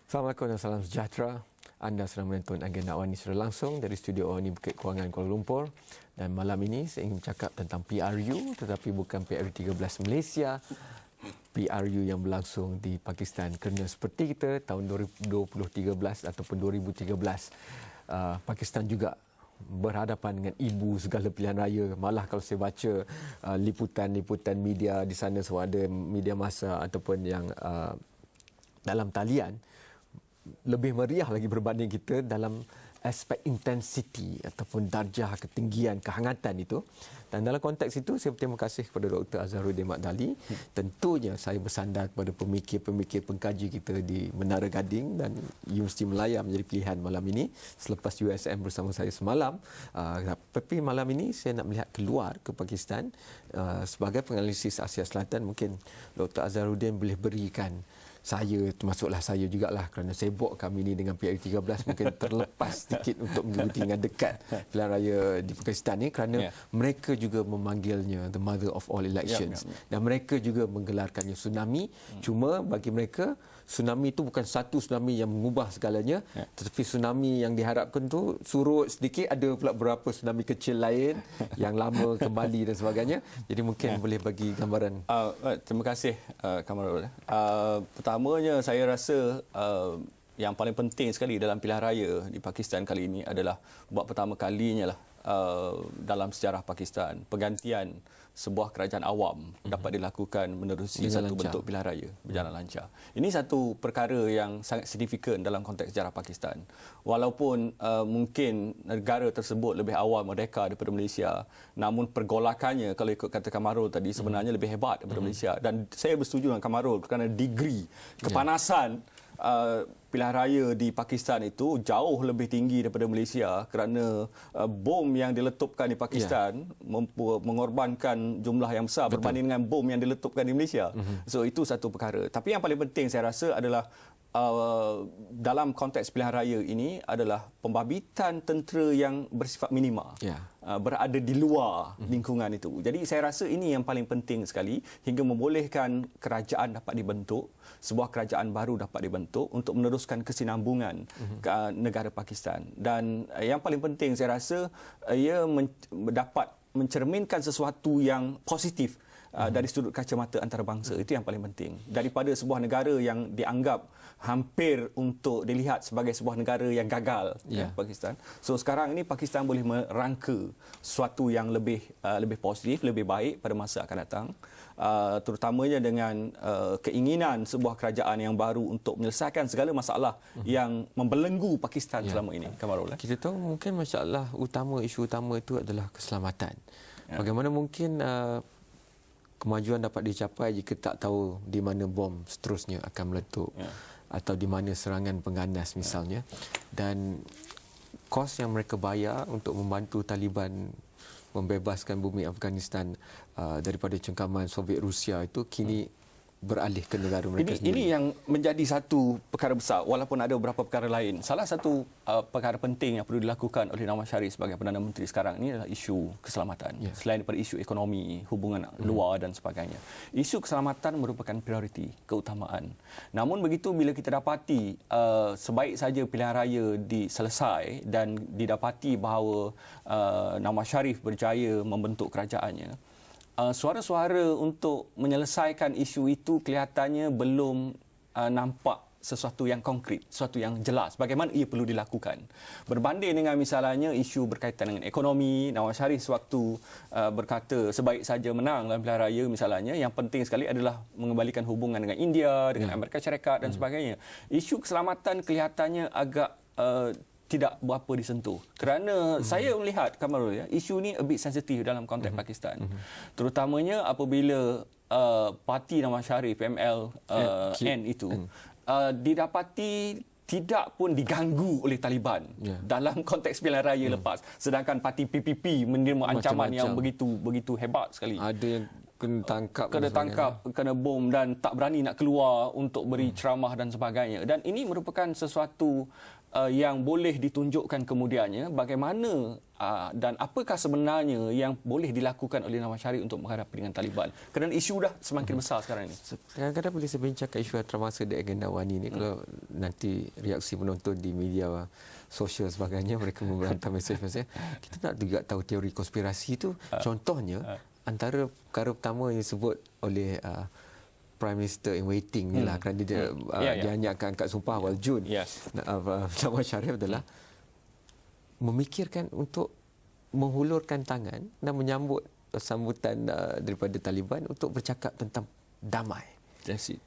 Assalamualaikum dan salam sejahtera. Anda sedang menonton agenda Awani secara langsung dari studio Awani Bukit Kewangan Kuala Lumpur. Dan malam ini saya ingin bercakap tentang PRU, tetapi bukan PRU 13 Malaysia, PRU yang berlangsung di Pakistan. Kerana seperti kita tahun 2013 ataupun 2013, Pakistan juga berhadapan dengan ibu segala pilihan raya. Malah kalau saya baca liputan-liputan media di sana, sama ada media massa ataupun yang dalam talian, lebih meriah lagi berbanding kita dalam aspek intensiti ataupun darjah ketinggian kehangatan itu. Dan dalam konteks itu saya berterima kasih kepada Dr. Azharuddin Mat Dali. Tentunya saya bersandar kepada pemikir-pemikir pengkaji kita di Menara Gading dan Universiti Melaya menjadi pilihan malam ini selepas USM bersama saya semalam. Tapi malam ini saya nak melihat keluar ke Pakistan. Sebagai penganalisis Asia Selatan, mungkin Dr. Azharuddin boleh berikan saya, termasuklah saya jugalah, kerana sibuk kami ini dengan PRU 13, mungkin terlepas sedikit untuk mengikuti dengan dekat pilihan raya di Pakistan ini, kerana mereka juga memanggilnya the mother of all elections. Dan mereka juga menggelarkannya tsunami. Cuma bagi mereka, tsunami itu bukan satu tsunami yang mengubah segalanya, tetapi tsunami yang diharapkan tu surut sedikit, ada pula beberapa tsunami kecil lain yang lama kembali dan sebagainya. Jadi mungkin boleh bagi gambaran. Terima kasih Kamarul. Pertamanya saya rasa yang paling penting sekali dalam pilihan raya di Pakistan kali ini adalah buat pertama kalinya lah dalam sejarah Pakistan pergantian sebuah kerajaan awam dapat dilakukan menerusi satu bentuk pilihan raya berjalan lancar. Ini satu perkara yang sangat signifikan dalam konteks sejarah Pakistan. Walaupun mungkin negara tersebut lebih awal merdeka daripada Malaysia, namun pergolakannya kalau ikut kata Kamarul tadi sebenarnya lebih hebat daripada Malaysia. Dan saya bersetuju dengan Kamarul kerana degree kepanasan pilihan raya di Pakistan itu jauh lebih tinggi daripada Malaysia kerana bom yang diletupkan di Pakistan mengorbankan jumlah yang besar berbanding dengan bom yang diletupkan di Malaysia. So itu satu perkara. Tapi yang paling penting saya rasa adalah dalam konteks pilihan raya ini adalah pembabitan tentera yang bersifat minima, berada di luar lingkungan itu. Jadi saya rasa ini yang paling penting sekali hingga membolehkan kerajaan dapat dibentuk, sebuah kerajaan baru dapat dibentuk untuk meneruskan kesinambungan negara Pakistan. Dan yang paling penting saya rasa ia dapat mencerminkan sesuatu yang positif dari sudut kacamata antarabangsa. Itu yang paling penting. Daripada sebuah negara yang dianggap hampir untuk dilihat sebagai sebuah negara yang gagal, Pakistan. So sekarang ini Pakistan boleh merangka sesuatu yang lebih positif, lebih baik pada masa akan datang. Terutamanya dengan keinginan sebuah kerajaan yang baru untuk menyelesaikan segala masalah yang membelenggu Pakistan selama ini. Kamarul. Kita tahu mungkin masalah utama, isu utama itu adalah keselamatan. Bagaimana mungkin kemajuan dapat dicapai jika tak tahu di mana bom seterusnya akan meletup atau di mana serangan pengganas misalnya. Dan kos yang mereka bayar untuk membantu Taliban membebaskan bumi Afghanistan daripada cengkaman Soviet Rusia itu kini beralih ke negara mereka sendiri. Ini yang menjadi satu perkara besar, walaupun ada beberapa perkara lain. Salah satu perkara penting yang perlu dilakukan oleh Nawaz Sharif sebagai Perdana Menteri sekarang ini adalah isu keselamatan. Selain daripada isu ekonomi, hubungan luar dan sebagainya. Isu keselamatan merupakan prioriti, keutamaan. Namun begitu bila kita dapati sebaik saja pilihan raya diselesai dan didapati bahawa Nawaz Sharif berjaya membentuk kerajaannya, suara-suara untuk menyelesaikan isu itu kelihatannya belum nampak sesuatu yang konkret, sesuatu yang jelas bagaimana ia perlu dilakukan. Berbanding dengan misalnya isu berkaitan dengan ekonomi, Nawaz Sharif sewaktu berkata sebaik saja menang dalam pilihan raya misalnya, yang penting sekali adalah mengembalikan hubungan dengan India, dengan Amerika Syarikat dan sebagainya. Isu keselamatan kelihatannya agak tidak berapa disentuh. Kerana saya melihat, Kamarul, isu ni a bit sensitif dalam konteks Pakistan. Terutamanya apabila parti Nawaz Sharif, MLN itu, didapati tidak pun diganggu oleh Taliban dalam konteks pilihan raya lepas. Sedangkan parti PPP menerima ancaman yang begitu hebat sekali. Ada yang kena tangkap, kena bom dan tak berani nak keluar untuk beri ceramah dan sebagainya. Dan ini merupakan sesuatu yang boleh ditunjukkan kemudiannya, bagaimana dan apakah sebenarnya yang boleh dilakukan oleh Nawaz Sharif untuk menghadapi dengan Taliban? Kerana isu dah semakin besar sekarang ini. Kadang-kadang bila saya bincangkan isu antarabangsa di agenda Wani ni, kalau nanti reaksi penonton di media sosial sebagainya, mereka membantah mesej-mesej, kita nak juga tahu teori konspirasi itu. Contohnya, antara perkara pertama yang disebut oleh Prime Minister in waiting ni lah, kerana dia hanya akan angkat sumpah awal Jun. Nawaz Sharif adalah memikirkan untuk menghulurkan tangan dan menyambut sambutan daripada Taliban untuk bercakap tentang damai. That's it.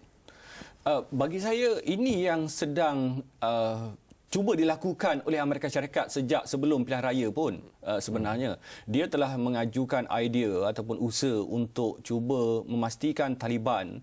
Bagi saya ini yang sedang cuba dilakukan oleh Amerika Syarikat sejak sebelum pilihan raya pun. Sebenarnya dia telah mengajukan idea ataupun usaha untuk cuba memastikan Taliban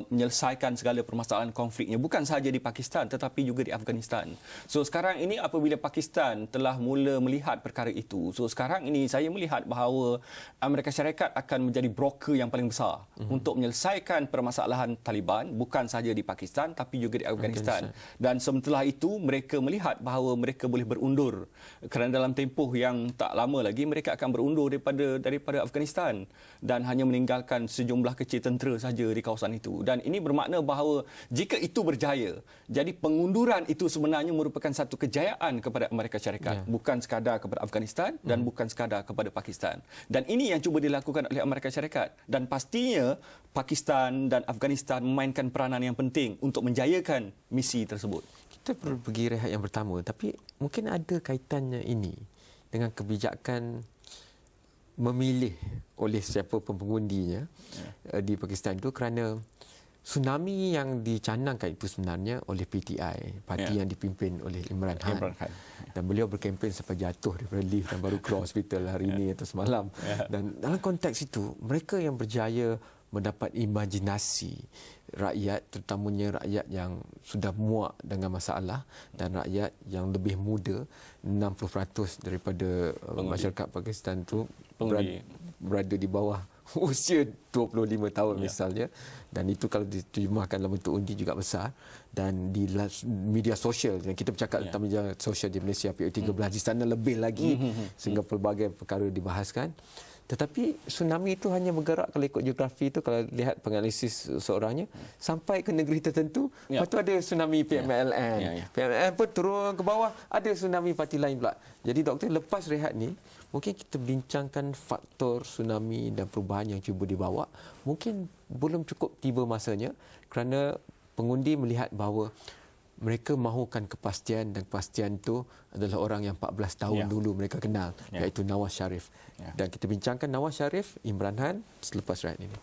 menyelesaikan segala permasalahan konfliknya, bukan sahaja di Pakistan tetapi juga di Afghanistan. So sekarang ini apabila Pakistan telah mula melihat perkara itu, so sekarang ini saya melihat bahawa Amerika Syarikat akan menjadi broker yang paling besar untuk menyelesaikan permasalahan Taliban, bukan sahaja di Pakistan tapi juga di Afghanistan. Dan setelah itu mereka melihat bahawa mereka boleh berundur, kerana dalam tempoh yang tak lama lagi mereka akan berundur daripada Afghanistan dan hanya meninggalkan sejumlah kecil tentera saja di kawasan itu. Dan ini bermakna bahawa jika itu berjaya, jadi pengunduran itu sebenarnya merupakan satu kejayaan kepada Amerika Syarikat, bukan sekadar kepada Afghanistan dan bukan sekadar kepada Pakistan. Dan ini yang cuba dilakukan oleh Amerika Syarikat, dan pastinya Pakistan dan Afghanistan memainkan peranan yang penting untuk menjayakan misi tersebut. Kita perlu pergi rehat yang pertama, tapi mungkin ada kaitannya ini dengan kebijakan memilih oleh siapa pun pengundinya di Pakistan itu, kerana tsunami yang dicanangkan itu sebenarnya oleh PTI, parti yang dipimpin oleh Imran Khan. Dan beliau berkempen sampai jatuh daripada lift dan baru keluar hospital hari ini atau semalam. Dan dalam konteks itu, mereka yang berjaya mendapat imajinasi rakyat, terutamanya rakyat yang sudah muak dengan masalah dan rakyat yang lebih muda, 60% daripada masyarakat Pakistan itu berada di bawah usia 25 tahun misalnya, dan itu kalau diterjemahkan dalam bentuk undi juga besar. Dan di media sosial, yang kita bercakap tentang media sosial di Malaysia PO13, di sana lebih lagi sehingga pelbagai perkara dibahaskan. Tetapi tsunami itu hanya bergerak, kalau ikut geografi itu, kalau lihat penganalisis seorangnya, sampai ke negeri tertentu, lepas tu ada tsunami PMLN. PMLN pun turun ke bawah, ada tsunami parti lain pula. Jadi doktor, lepas rehat ni, mungkin kita bincangkan faktor tsunami dan perubahan yang cuba dibawa. Mungkin belum cukup tiba masanya, kerana pengundi melihat bahawa mereka mahukan kepastian, dan kepastian itu adalah orang yang 14 tahun dulu mereka kenal, iaitu Nawaz Sharif. Dan kita bincangkan Nawaz Sharif, Imran Khan selepas rehat ini.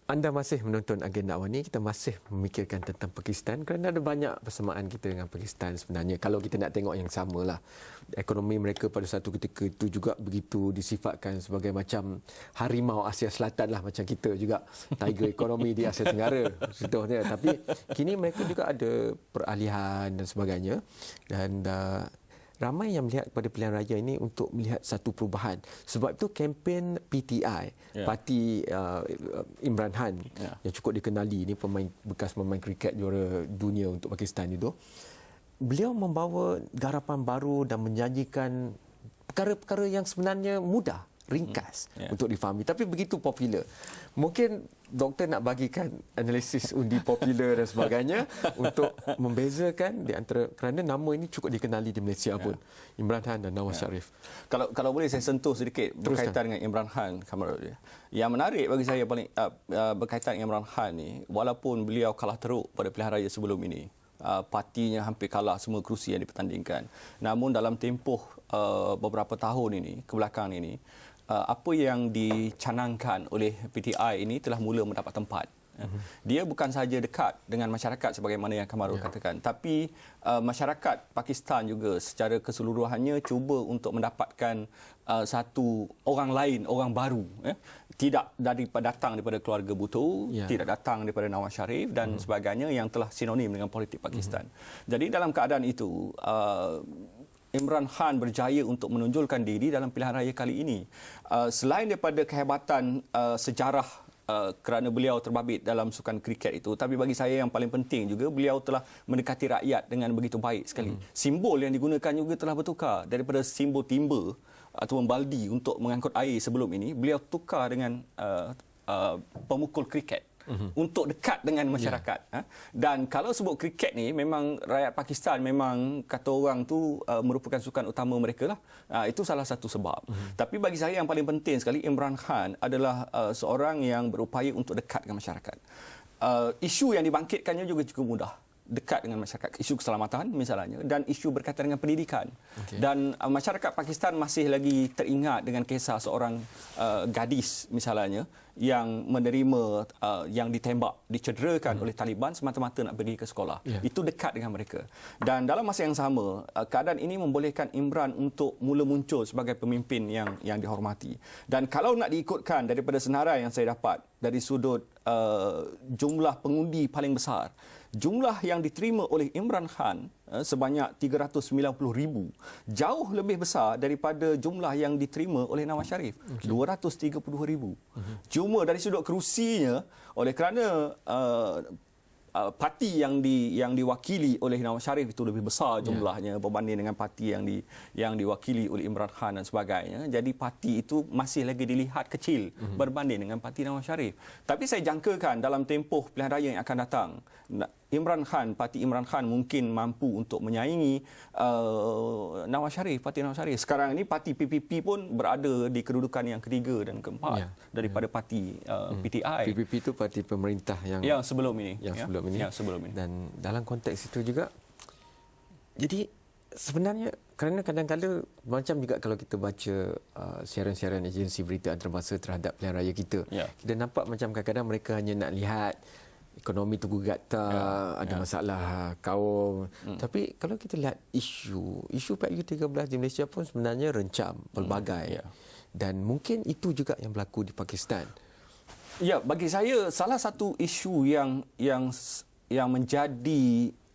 Anda masih menonton Agenda Awani. Kita masih memikirkan tentang Pakistan, kerana ada banyak persamaan kita dengan Pakistan sebenarnya. Kalau kita nak tengok yang samalah, ekonomi mereka pada satu ketika itu juga begitu disifatkan sebagai macam harimau Asia Selatan lah, macam kita juga tiger ekonomi di Asia Tenggara contohnya. Tapi kini mereka juga ada peralihan dan sebagainya, dan ramai yang melihat pada pilihan raya ini untuk melihat satu perubahan. Sebab itu kempen PTI, parti Imran Khan, yang cukup dikenali, ini bekas pemain kriket juara dunia untuk Pakistan itu, beliau membawa garapan baru dan menjanjikan perkara-perkara yang sebenarnya mudah, ringkas untuk difahami, tapi begitu popular. Mungkin doktor nak bagikan analisis undi popular dan sebagainya untuk membezakan di antara, kerana nama ini cukup dikenali di Malaysia pun, Imran Khan dan Nawaz Sharif. Kalau boleh saya sentuh sedikit berkaitan dengan Imran Khan, Kamarul. Yang menarik bagi saya paling berkaitan dengan Imran Khan ni, walaupun beliau kalah teruk pada pilihan raya sebelum ini, partinya hampir kalah semua kerusi yang dipertandingkan. Namun dalam tempoh beberapa tahun ini, kebelakang ini, apa yang dicanangkan oleh PTI ini telah mula mendapat tempat Dia bukan sahaja dekat dengan masyarakat sebagaimana yang Kamarul katakan, tapi masyarakat Pakistan juga secara keseluruhannya cuba untuk mendapatkan satu orang lain, orang baru, tidak datang daripada keluarga Bhutto, tidak datang daripada Nawaz Sharif dan sebagainya yang telah sinonim dengan politik Pakistan. Jadi dalam keadaan itu Imran Khan berjaya untuk menonjolkan diri dalam pilihan raya kali ini. Selain daripada kehebatan sejarah kerana beliau terbabit dalam sukan kriket itu, tapi bagi saya yang paling penting juga beliau telah mendekati rakyat dengan begitu baik sekali. Simbol yang digunakan juga telah bertukar daripada simbol timba atau baldi untuk mengangkut air sebelum ini, beliau tukar dengan pemukul kriket. Untuk dekat dengan masyarakat. Dan kalau sebut kriket ni, memang rakyat Pakistan memang kata orang tu merupakan sukan utama mereka lah. Itu salah satu sebab. Tapi bagi saya yang paling penting sekali, Imran Khan adalah seorang yang berupaya untuk dekat dengan masyarakat. Isu yang dibangkitkannya juga cukup mudah. Dekat dengan masyarakat, isu keselamatan misalnya, dan isu berkaitan dengan pendidikan. Dan masyarakat Pakistan masih lagi teringat dengan kisah seorang gadis misalnya yang menerima, yang ditembak, dicederakan oleh Taliban semata-mata nak pergi ke sekolah. Itu dekat dengan mereka. Dan dalam masa yang sama, keadaan ini membolehkan Imran untuk mula muncul sebagai pemimpin yang dihormati. Dan kalau nak diikutkan daripada senarai yang saya dapat dari sudut jumlah pengundi paling besar, jumlah yang diterima oleh Imran Khan sebanyak 390,000, jauh lebih besar daripada jumlah yang diterima oleh Nawaz Sharif, 230,000. Cuma dari sudut kerusinya, oleh kerana parti yang diwakili oleh Nawaz Sharif itu lebih besar jumlahnya berbanding dengan parti yang diwakili oleh Imran Khan dan sebagainya. Jadi parti itu masih lagi dilihat kecil berbanding dengan parti Nawaz Sharif. Tapi saya jangkakan dalam tempoh pilihan raya yang akan datang, parti Imran Khan mungkin mampu untuk menyaingi parti Nawaz Sharif. Sekarang ini parti PPP pun berada di kedudukan yang ketiga dan keempat daripada parti PTI. PPP itu parti pemerintah yang sebelum ini. Sebelum ini. Dan dalam konteks itu juga, jadi sebenarnya kerana kadang-kadang macam juga kalau kita baca siaran-siaran agensi berita antarabangsa terhadap pilihan raya kita, kita nampak macam kadang-kadang mereka hanya nak lihat ekonomi tu gugat tak, ada masalah kaum. Tapi kalau kita lihat isu PRU 13 di Malaysia pun sebenarnya rencam, pelbagai. Dan mungkin itu juga yang berlaku di Pakistan. Ya, bagi saya salah satu isu yang menjadi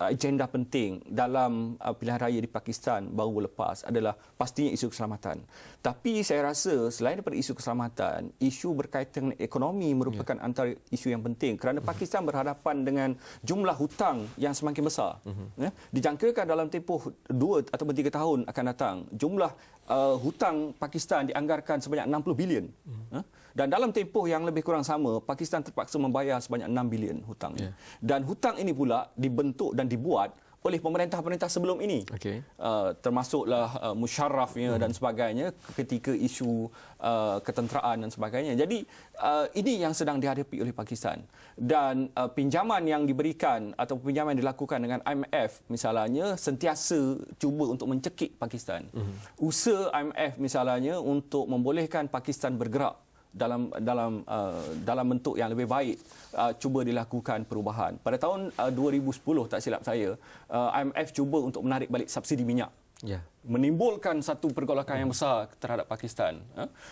agenda penting dalam pilihan raya di Pakistan baru lepas adalah pastinya isu keselamatan. Tapi saya rasa selain daripada isu keselamatan, isu berkaitan dengan ekonomi merupakan antara isu yang penting kerana Pakistan berhadapan dengan jumlah hutang yang semakin besar. Dijangkakan dalam tempoh 2 atau 3 tahun akan datang, jumlah hutang Pakistan dianggarkan sebanyak 60 bilion. Dan dalam tempoh yang lebih kurang sama, Pakistan terpaksa membayar sebanyak 6 bilion hutangnya. Dan hutang ini pula dibentuk dan dibuat oleh pemerintah-pemerintah sebelum ini. Termasuklah Musharrafnya dan sebagainya ketika isu ketenteraan dan sebagainya. Jadi ini yang sedang dihadapi oleh Pakistan. Dan pinjaman yang diberikan atau pinjaman yang dilakukan dengan IMF misalnya sentiasa cuba untuk mencekik Pakistan. Usaha IMF misalnya untuk membolehkan Pakistan bergerak dalam bentuk yang lebih baik, cuba dilakukan perubahan. Pada tahun 2010 tak silap saya, IMF cuba untuk menarik balik subsidi minyak. Menimbulkan satu pergolakan yang besar terhadap Pakistan.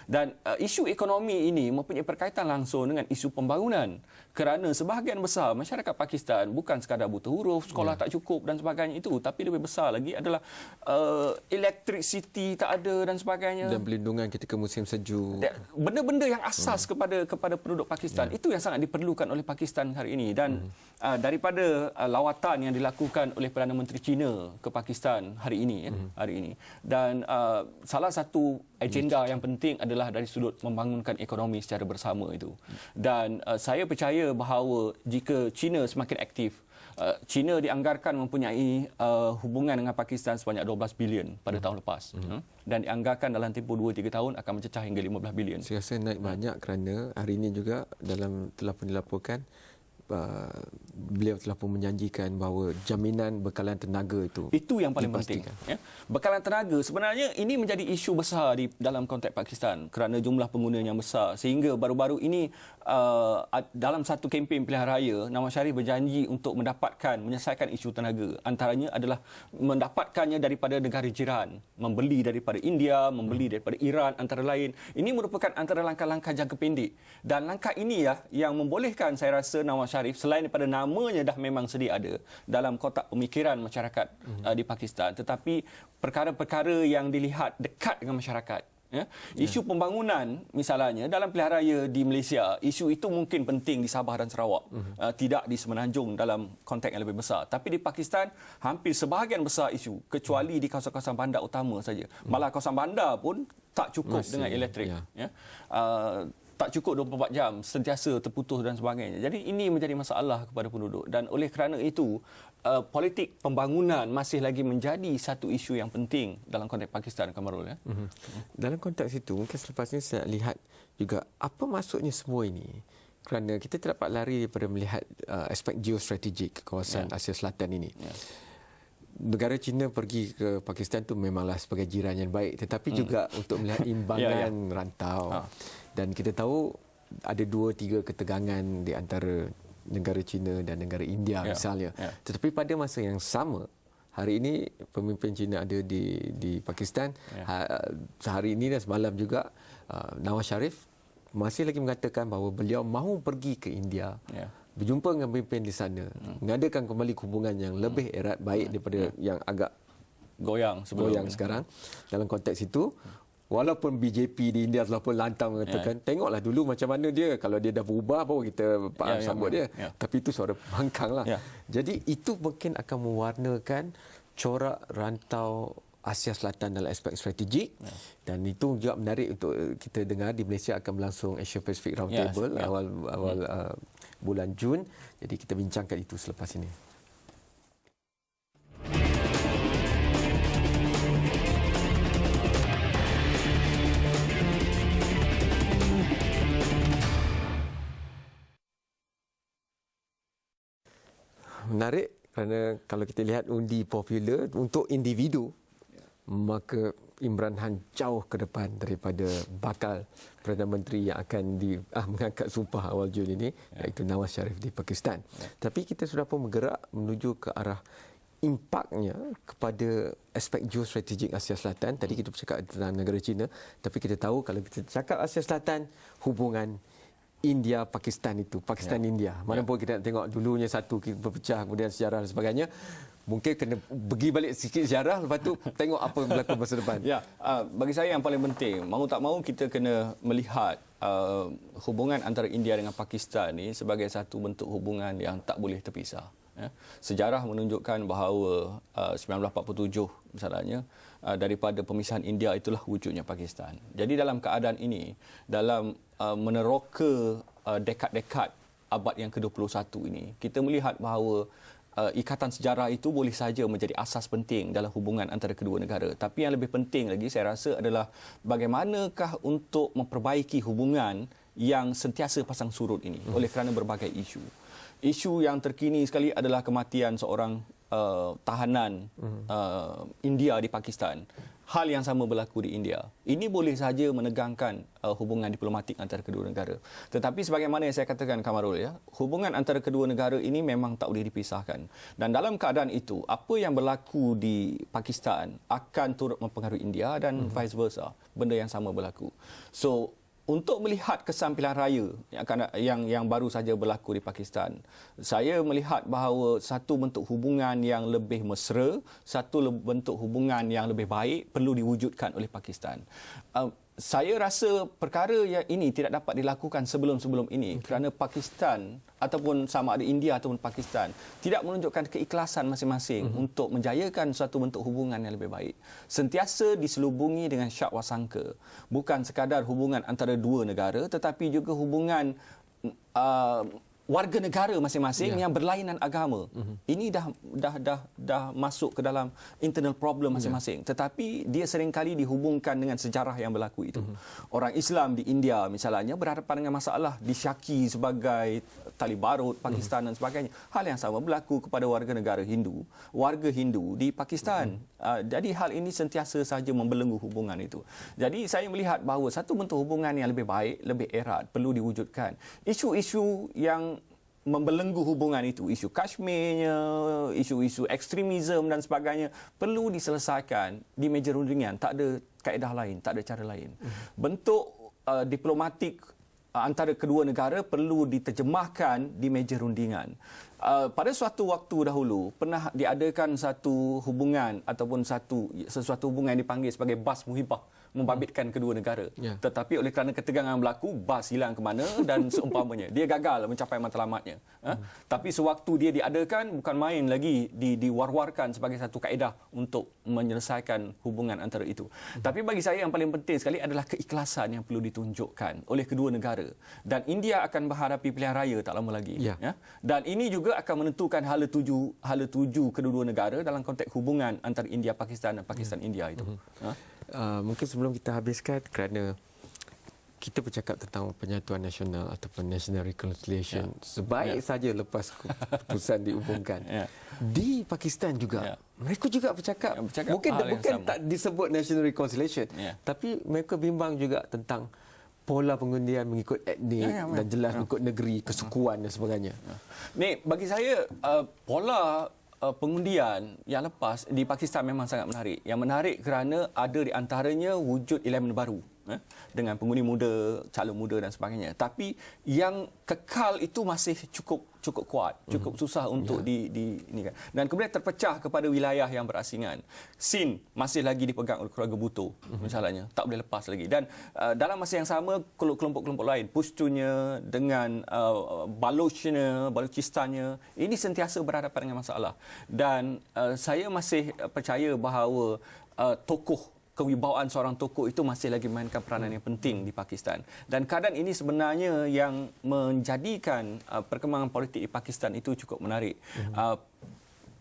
Dan isu ekonomi ini mempunyai perkaitan langsung dengan isu pembangunan. Kerana sebahagian besar masyarakat Pakistan bukan sekadar buta huruf, sekolah tak cukup dan sebagainya itu, tapi lebih besar lagi adalah electricity tak ada dan sebagainya. Dan pelindungan ketika musim sejuk. Benda-benda yang asas kepada penduduk Pakistan, itu yang sangat diperlukan oleh Pakistan hari ini. Dan daripada lawatan yang dilakukan oleh Perdana Menteri China ke Pakistan hari ini, dan salah satu agenda yang penting adalah dari sudut membangunkan ekonomi secara bersama itu. Dan saya percaya bahawa jika China semakin aktif, China dianggarkan mempunyai hubungan dengan Pakistan sebanyak 12 bilion pada tahun lepas. Dan dianggarkan dalam tempoh 2-3 tahun akan mencecah hingga 15 bilion. Saya rasa naik banyak kerana hari ini juga telah pun dilaporkan beliau telah pun menjanjikan bahawa jaminan bekalan tenaga itu yang paling penting. Ya. Bekalan tenaga sebenarnya ini menjadi isu besar di dalam konteks Pakistan kerana jumlah pengguna yang besar, sehingga baru-baru ini dalam satu kempen pilihan raya, Nawaz Sharif berjanji untuk menyelesaikan isu tenaga. Antaranya adalah mendapatkannya daripada negara jiran, membeli daripada India, membeli daripada Iran antara lain. Ini merupakan antara langkah-langkah jangka pendek, dan langkah ini yang membolehkan saya rasa Nawaz Sharif, selain daripada namanya dah memang sedia ada dalam kotak pemikiran masyarakat di Pakistan, tetapi perkara-perkara yang dilihat dekat dengan masyarakat. Ya. Isu pembangunan misalnya dalam pilihan raya di Malaysia, isu itu mungkin penting di Sabah dan Sarawak, tidak di Semenanjung dalam konteks yang lebih besar. Tapi di Pakistan hampir sebahagian besar isu, kecuali di kawasan-kawasan bandar utama saja. Malah kawasan bandar pun tak cukup dengan elektrik. Ya. Tak cukup 24 jam, sentiasa terputus dan sebagainya. Jadi ini menjadi masalah kepada penduduk, dan oleh kerana itu politik pembangunan masih lagi menjadi satu isu yang penting dalam konteks Pakistan, Kamarul. Ya. Dalam konteks itu, mungkin selepas ini saya lihat juga apa maksudnya semua ini. Kerana kita tidak dapat lari daripada melihat aspek geostrategik kawasan Asia Selatan ini. Negara China pergi ke Pakistan tu memanglah sebagai jiran yang baik, tetapi juga untuk melihat imbangan rantau. Dan kita tahu ada 2-3 ketegangan di antara negara China dan negara India misalnya. Tetapi pada masa yang sama, hari ini pemimpin China ada di Pakistan. Hari ini dan semalam juga Nawaz Sharif masih lagi mengatakan bahawa beliau mahu pergi ke India. Berjumpa dengan pemimpin di sana, mengadakan kembali hubungan yang lebih erat, baik daripada yang agak goyang sekarang. Dalam konteks itu, walaupun BJP di India telah pun lantang mengatakan, tengoklah dulu macam mana dia, kalau dia dah berubah baru kita sambut dia. Tapi itu suara pembangkang lah. Jadi itu mungkin akan mewarnakan corak rantau Asia Selatan dalam aspek strategik, dan itu juga menarik untuk kita dengar. Di Malaysia akan berlangsung Asia Pacific Roundtable awal bulan Jun. Jadi kita bincangkan itu selepas ini. Menarik kerana kalau kita lihat undi popular untuk individu, maka Imran Khan jauh ke depan daripada bakal Perdana Menteri yang akan mengangkat sumpah awal Jun ini, iaitu Nawaz Sharif di Pakistan. Tapi kita sudah pun bergerak menuju ke arah impaknya kepada aspek geostrategik Asia Selatan. Tadi kita bercakap tentang negara China, tapi kita tahu kalau kita cakap Asia Selatan, hubungan India, Pakistan itu, Pakistan-India. Mana pun kita nak tengok dulunya satu berpecah, kemudian sejarah dan sebagainya. Mungkin kena pergi balik sikit sejarah, lepas tu tengok apa yang berlaku masa depan. Bagi saya yang paling penting, mahu tak mahu kita kena melihat hubungan antara India dengan Pakistan ni sebagai satu bentuk hubungan yang tak boleh terpisah. Sejarah menunjukkan bahawa 1947 misalnya, daripada pemisahan India itulah wujudnya Pakistan. Jadi dalam keadaan ini, dalam meneroka dekad-dekad abad yang ke-21 ini, kita melihat bahawa ikatan sejarah itu boleh saja menjadi asas penting dalam hubungan antara kedua negara. Tapi yang lebih penting lagi saya rasa adalah bagaimanakah untuk memperbaiki hubungan yang sentiasa pasang surut ini oleh kerana berbagai isu. Isu yang terkini sekali adalah kematian seorang tahanan India di Pakistan. Hal yang sama berlaku di India. Ini boleh saja menegangkan hubungan diplomatik antara kedua negara. Tetapi sebagaimana yang saya katakan, Kamarul, hubungan antara kedua negara ini memang tak boleh dipisahkan. Dan dalam keadaan itu, apa yang berlaku di Pakistan akan turut mempengaruhi India dan vice versa. Benda yang sama berlaku. So, untuk melihat kesan pilihan raya yang baru saja berlaku di Pakistan, saya melihat bahawa satu bentuk hubungan yang lebih mesra, satu bentuk hubungan yang lebih baik perlu diwujudkan oleh Pakistan. Saya rasa perkara yang ini tidak dapat dilakukan sebelum-sebelum ini kerana Pakistan ataupun sama ada India ataupun Pakistan tidak menunjukkan keikhlasan masing-masing untuk menjayakan suatu bentuk hubungan yang lebih baik. Sentiasa diselubungi dengan syak wasangka. Bukan sekadar hubungan antara dua negara tetapi juga hubungan warga negara masing-masing yang berlainan agama. Ini dah masuk ke dalam internal problem masing-masing. Tetapi dia seringkali dihubungkan dengan sejarah yang berlaku itu. Orang Islam di India misalnya berhadapan dengan masalah disyaki sebagai tali barut Pakistan dan sebagainya. Hal yang sama berlaku kepada warga negara Hindu, warga Hindu di Pakistan. Jadi hal ini sentiasa saja membelenggu hubungan itu. Jadi saya melihat bahawa satu bentuk hubungan yang lebih baik, lebih erat perlu diwujudkan. Isu-isu yang membelenggu hubungan itu, isu Kashmirnya, isu-isu ekstremisme dan sebagainya perlu diselesaikan di meja rundingan. Tak ada kaedah lain, tak ada cara lain. Bentuk diplomatik antara kedua negara perlu diterjemahkan di meja rundingan. Pada suatu waktu dahulu pernah diadakan satu hubungan ataupun sesuatu hubungan yang dipanggil sebagai bas muhibah, membabitkan kedua negara. Tetapi oleh kerana ketegangan berlaku, bas hilang ke mana dan seumpamanya. Dia gagal mencapai matlamatnya. Tapi sewaktu dia diadakan, bukan main lagi diwar-warkan sebagai satu kaedah untuk menyelesaikan hubungan antara itu. Tapi bagi saya yang paling penting sekali adalah keikhlasan yang perlu ditunjukkan oleh kedua negara. Dan India akan menghadapi pilihan raya tak lama lagi. Dan ini juga akan menentukan hala tuju kedua-dua negara dalam konteks hubungan antara India Pakistan dan Pakistan India itu. Mungkin sebelum kita habiskan, kerana kita bercakap tentang penyatuan nasional ataupun national reconciliation, sebaik saja lepas keputusan diumumkan. Di Pakistan juga, mereka juga bercakap mungkin tak disebut national reconciliation, tapi mereka bimbang juga tentang pola pengundian mengikut etnik dan jelas mengikut negeri, kesukuan dan sebagainya. Ni bagi saya pola pengundian yang lepas di Pakistan memang sangat menarik. Yang menarik kerana ada di antaranya wujud elemen baru dengan pengundi muda, calon muda dan sebagainya. Tapi yang kekal itu masih cukup kuat, cukup susah untuk ini kan. Dan kemudian terpecah kepada wilayah yang berasingan. Sind masih lagi dipegang oleh keluarga Bhutto misalnya, tak boleh lepas lagi. Dan dalam masa yang sama kelompok-kelompok lain, Pushtunya dengan Balochistannya, ini sentiasa berhadapan dengan masalah. Dan saya masih percaya bahawa kewibawaan seorang tokoh itu masih lagi memainkan peranan yang penting di Pakistan. Dan keadaan ini sebenarnya yang menjadikan perkembangan politik di Pakistan itu cukup menarik.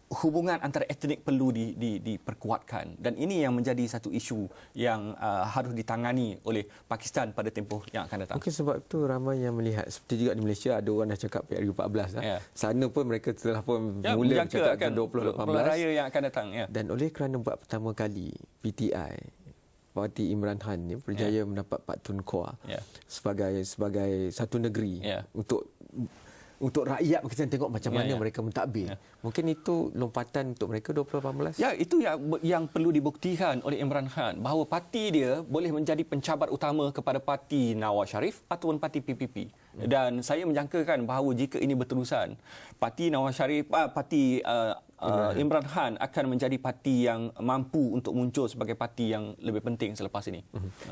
Hubungan antara etnik perlu diperkuatkan, dan ini yang menjadi satu isu yang harus ditangani oleh Pakistan pada tempoh yang akan datang. Mungkin sebab itu ramai yang melihat, seperti juga di Malaysia ada orang dah cakap PRU 14 Sana pun mereka telah pun mula bercakap akan 2018 raya yang akan datang. Dan oleh kerana buat pertama kali PTI, Parti Imran Khan berjaya mendapat Pak Tun Khor sebagai satu negeri untuk rakyat Pakistan tengok macam mana mereka mentadbir. Mungkin itu lompatan untuk mereka 2018. Ya, itu yang perlu dibuktikan oleh Imran Khan, bahawa parti dia boleh menjadi pencabar utama kepada parti Nawaz Sharif ataupun parti PPP. Dan saya menjangkakan bahawa jika ini berterusan, parti Nawaz Sharif, parti Imran Khan akan menjadi parti yang mampu untuk muncul sebagai parti yang lebih penting selepas ini.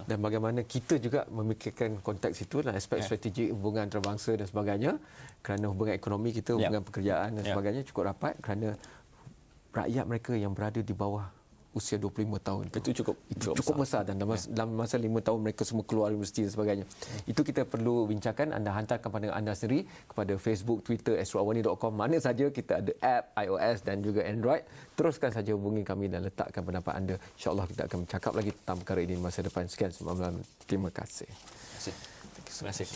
Dan bagaimana kita juga memikirkan konteks itu dalam aspek strategik hubungan antarabangsa dan sebagainya, kerana hubungan ekonomi kita, hubungan pekerjaan dan sebagainya cukup rapat, kerana rakyat mereka yang berada di bawah usia 25 tahun itu cukup besar. Dan dalam masa 5 tahun mereka semua keluar universiti dan sebagainya. Itu kita perlu bincangkan. Anda hantarkan pandangan anda sendiri kepada Facebook, Twitter, astroawani.com. Mana saja kita ada app iOS dan juga Android. Teruskan saja hubungi kami dan letakkan pendapat anda. InsyaAllah kita akan bercakap lagi tentang perkara ini di masa depan. Sekian semalam. Terima kasih. Terima kasih.